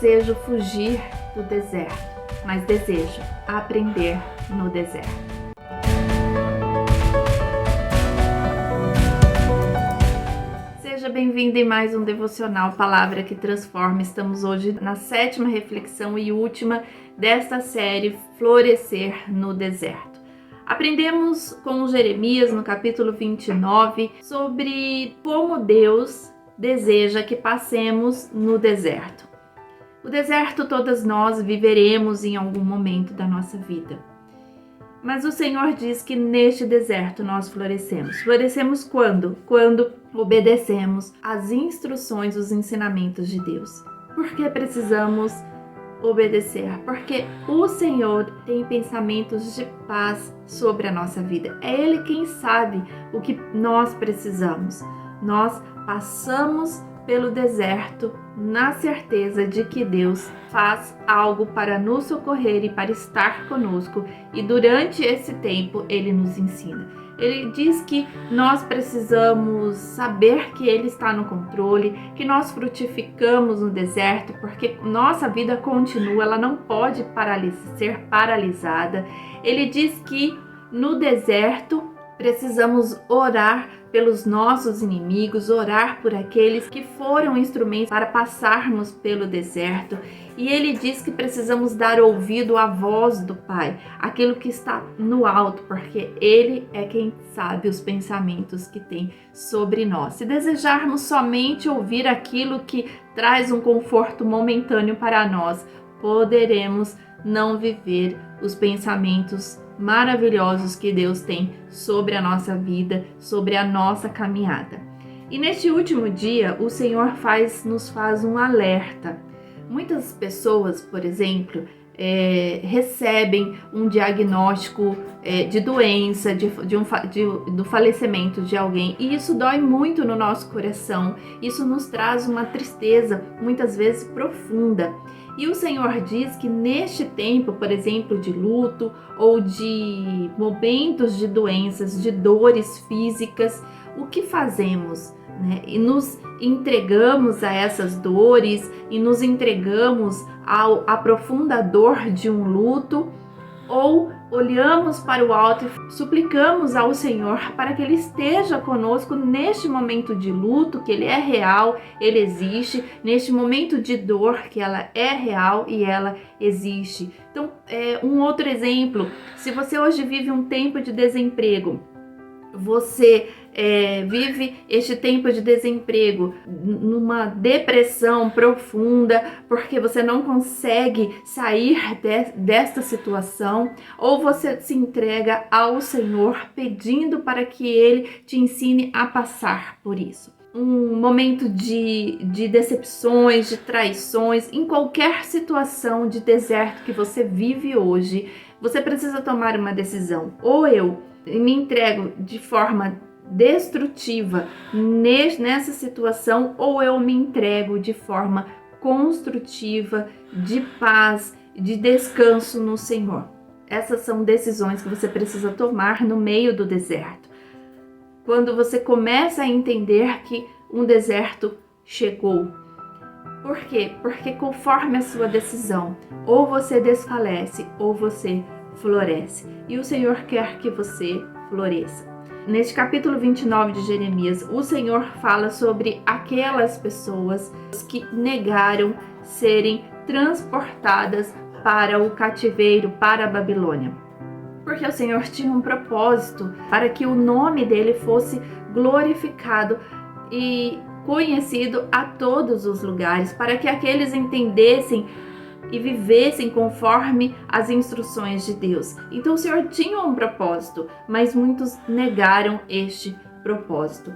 desejo fugir do deserto, mas desejo aprender no deserto. Seja bem-vindo em mais um devocional Palavra que Transforma. Estamos hoje na 7ª reflexão e última desta série Florescer no Deserto. Aprendemos com Jeremias no capítulo 29 sobre como Deus deseja que passemos no deserto. O deserto todas nós viveremos em algum momento da nossa vida. Mas o Senhor diz que neste deserto nós florescemos. Florescemos quando? Quando obedecemos às instruções, os ensinamentos de Deus. Por que precisamos obedecer? Porque o Senhor tem pensamentos de paz sobre a nossa vida. É Ele quem sabe o que nós precisamos. Nós passamos pelo deserto na certeza de que Deus faz algo para nos socorrer e para estar conosco, e durante esse tempo Ele nos ensina. Ele diz que nós precisamos saber que Ele está no controle, que nós frutificamos no deserto, porque nossa vida continua, ela não pode ser paralisada. Ele diz que no deserto precisamos orar pelos nossos inimigos, orar por aqueles que foram instrumentos para passarmos pelo deserto. E ele diz que precisamos dar ouvido à voz do Pai, aquilo que está no alto, porque Ele é quem sabe os pensamentos que tem sobre nós. Se desejarmos somente ouvir aquilo que traz um conforto momentâneo para nós, poderemos não viver os pensamentos maravilhosos que Deus tem sobre a nossa vida, sobre a nossa caminhada. E neste último dia, o Senhor nos faz um alerta. Muitas pessoas, por exemplo, recebem um diagnóstico de doença, do falecimento de alguém, e isso dói muito no nosso coração. Isso nos traz uma tristeza, muitas vezes profunda. E o Senhor diz que neste tempo, por exemplo, de luto ou de momentos de doenças, de dores físicas, o que fazemos? E nos entregamos a essas dores e nos entregamos à profunda dor de um luto, ou olhamos para o alto e suplicamos ao Senhor para que Ele esteja conosco neste momento de luto, que Ele é real, Ele existe, neste momento de dor, que ela é real e ela existe. Então, um outro exemplo, se você hoje vive um tempo de desemprego, você vive este tempo de desemprego numa depressão profunda porque você não consegue sair desta situação, ou você se entrega ao Senhor pedindo para que Ele te ensine a passar por isso. Um momento de decepções, de traições, em qualquer situação de deserto que você vive hoje, você precisa tomar uma decisão. Ou eu me entrego de forma destrutiva nessa situação, ou eu me entrego de forma construtiva, de paz, de descanso no Senhor. Essas são decisões que você precisa tomar no meio do deserto. Quando você começa a entender que um deserto chegou. Por quê? Porque conforme a sua decisão, ou você desfalece ou você floresce. E o Senhor quer que você floresça. Neste capítulo 29 de Jeremias, o Senhor fala sobre aquelas pessoas que negaram serem transportadas para o cativeiro, para a Babilônia. Porque o Senhor tinha um propósito para que o nome dele fosse glorificado e conhecido a todos os lugares, para que aqueles entendessem e vivessem conforme as instruções de Deus. Então o Senhor tinha um propósito, mas muitos negaram este propósito.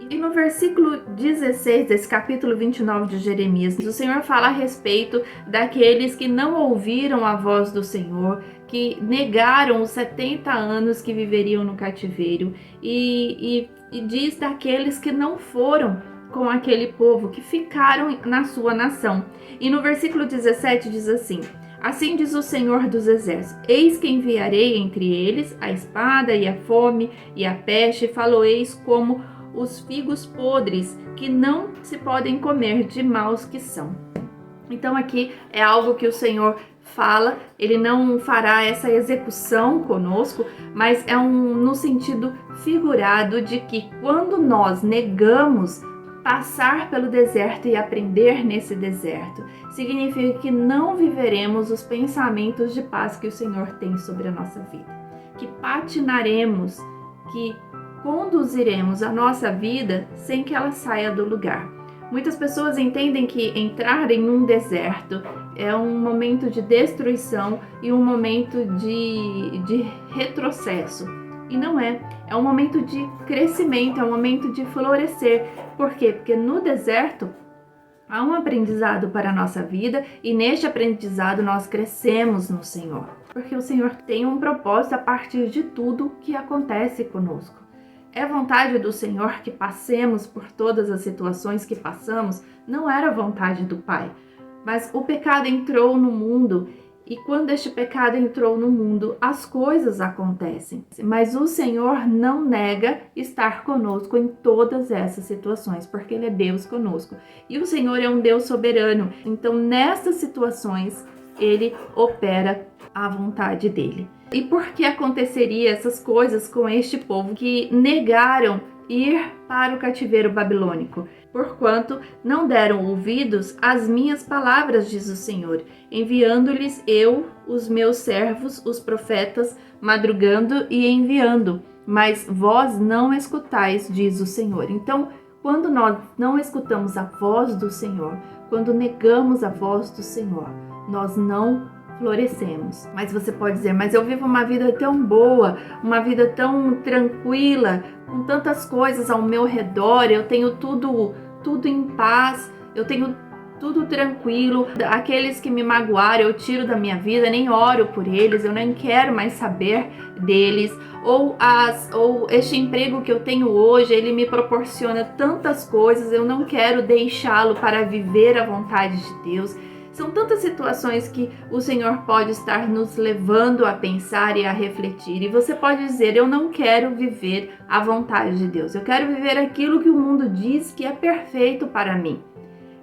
E no versículo 16 desse capítulo 29 de Jeremias, o Senhor fala a respeito daqueles que não ouviram a voz do Senhor, que negaram os 70 anos que viveriam no cativeiro, e diz daqueles que não foram com aquele povo, que ficaram na sua nação. E no versículo 17 diz assim: assim diz o Senhor dos Exércitos, eis que enviarei entre eles a espada e a fome e a peste, e faloeis como os figos podres, que não se podem comer de maus que são. Então aqui é algo que o Senhor fala, ele não fará essa execução conosco, mas é no sentido figurado de que quando nós negamos passar pelo deserto e aprender nesse deserto, significa que não viveremos os pensamentos de paz que o Senhor tem sobre a nossa vida, que patinaremos, que conduziremos a nossa vida sem que ela saia do lugar. Muitas pessoas entendem que entrar em um deserto é um momento de destruição e um momento de retrocesso. E não é. É um momento de crescimento, é um momento de florescer. Por quê? Porque no deserto há um aprendizado para a nossa vida e neste aprendizado nós crescemos no Senhor. Porque o Senhor tem um propósito a partir de tudo que acontece conosco. É vontade do Senhor que passemos por todas as situações que passamos? Não era vontade do Pai. Mas o pecado entrou no mundo e quando este pecado entrou no mundo, as coisas acontecem. Mas o Senhor não nega estar conosco em todas essas situações, porque Ele é Deus conosco. E o Senhor é um Deus soberano. Então, nessas situações, Ele opera a vontade dEle. E por que aconteceria essas coisas com este povo que negaram ir para o cativeiro babilônico? Porquanto não deram ouvidos às minhas palavras, diz o Senhor, enviando-lhes eu os meus servos, os profetas, madrugando e enviando, mas vós não escutais, diz o Senhor. Então, quando nós não escutamos a voz do Senhor, quando negamos a voz do Senhor, nós não florescemos. Mas você pode dizer, mas eu vivo uma vida tão boa, uma vida tão tranquila, com tantas coisas ao meu redor, eu tenho tudo em paz, eu tenho tudo tranquilo. Aqueles que me magoaram, eu tiro da minha vida, nem oro por eles, eu nem quero mais saber deles. Ou este emprego que eu tenho hoje, ele me proporciona tantas coisas, eu não quero deixá-lo para viver a vontade de Deus. São tantas situações que o Senhor pode estar nos levando a pensar e a refletir. E você pode dizer, eu não quero viver a vontade de Deus. Eu quero viver aquilo que o mundo diz que é perfeito para mim.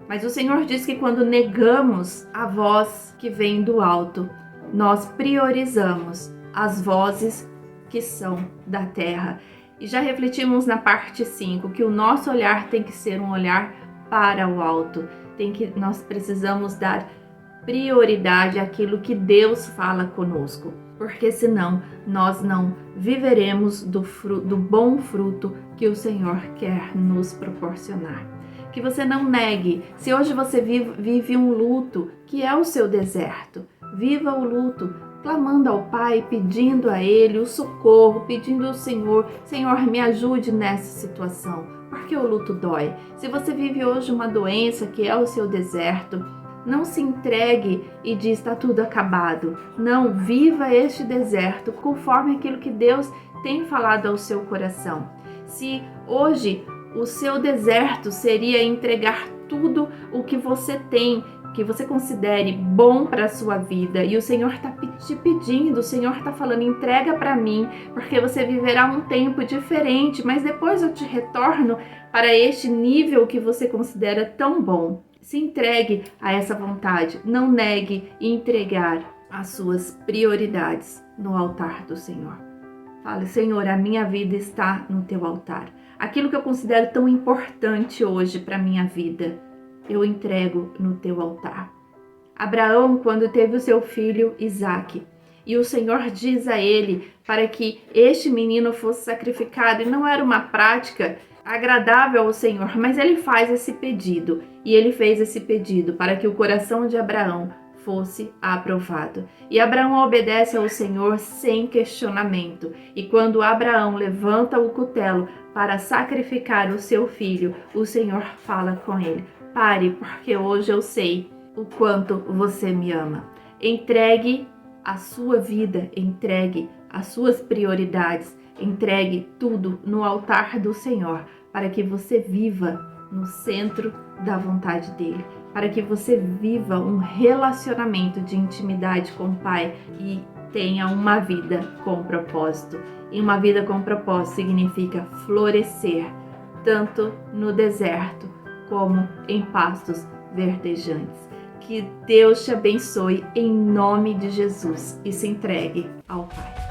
Mas o Senhor diz que quando negamos a voz que vem do alto, nós priorizamos as vozes que são da terra. E já refletimos na parte 5 que o nosso olhar tem que ser um olhar para o alto. Nós precisamos dar prioridade àquilo que Deus fala conosco, porque senão nós não viveremos do bom fruto que o Senhor quer nos proporcionar. Que você não negue. Se hoje você vive um luto, que é o seu deserto, viva o luto, clamando ao Pai, pedindo a Ele o socorro, pedindo ao Senhor, Senhor, me ajude nessa situação. Porque o luto dói. Se você vive hoje uma doença que é o seu deserto, não se entregue e diz está tudo acabado. Não, viva este deserto conforme aquilo que Deus tem falado ao seu coração. Se hoje o seu deserto seria entregar tudo o que você tem, que você considere bom para a sua vida, e o Senhor está te pedindo, o Senhor está falando, entrega para mim, porque você viverá um tempo diferente, mas depois eu te retorno para este nível que você considera tão bom. Se entregue a essa vontade, não negue entregar as suas prioridades no altar do Senhor. Fale, Senhor, a minha vida está no teu altar. Aquilo que eu considero tão importante hoje para a minha vida, eu entrego no teu altar. Abraão, quando teve o seu filho Isaque, e o Senhor diz a ele para que este menino fosse sacrificado, e não era uma prática agradável ao Senhor, mas ele faz esse pedido, e ele fez esse pedido para que o coração de Abraão fosse aprovado. E Abraão obedece ao Senhor sem questionamento. E quando Abraão levanta o cutelo para sacrificar o seu filho, o Senhor fala com ele: pare, porque hoje eu sei o quanto você me ama. Entregue a sua vida, entregue as suas prioridades, entregue tudo no altar do Senhor, para que você viva no centro da vontade dele, para que você viva um relacionamento de intimidade com o Pai e tenha uma vida com propósito. E uma vida com propósito significa florescer, tanto no deserto como em pastos verdejantes. Que Deus te abençoe em nome de Jesus e se entregue ao Pai.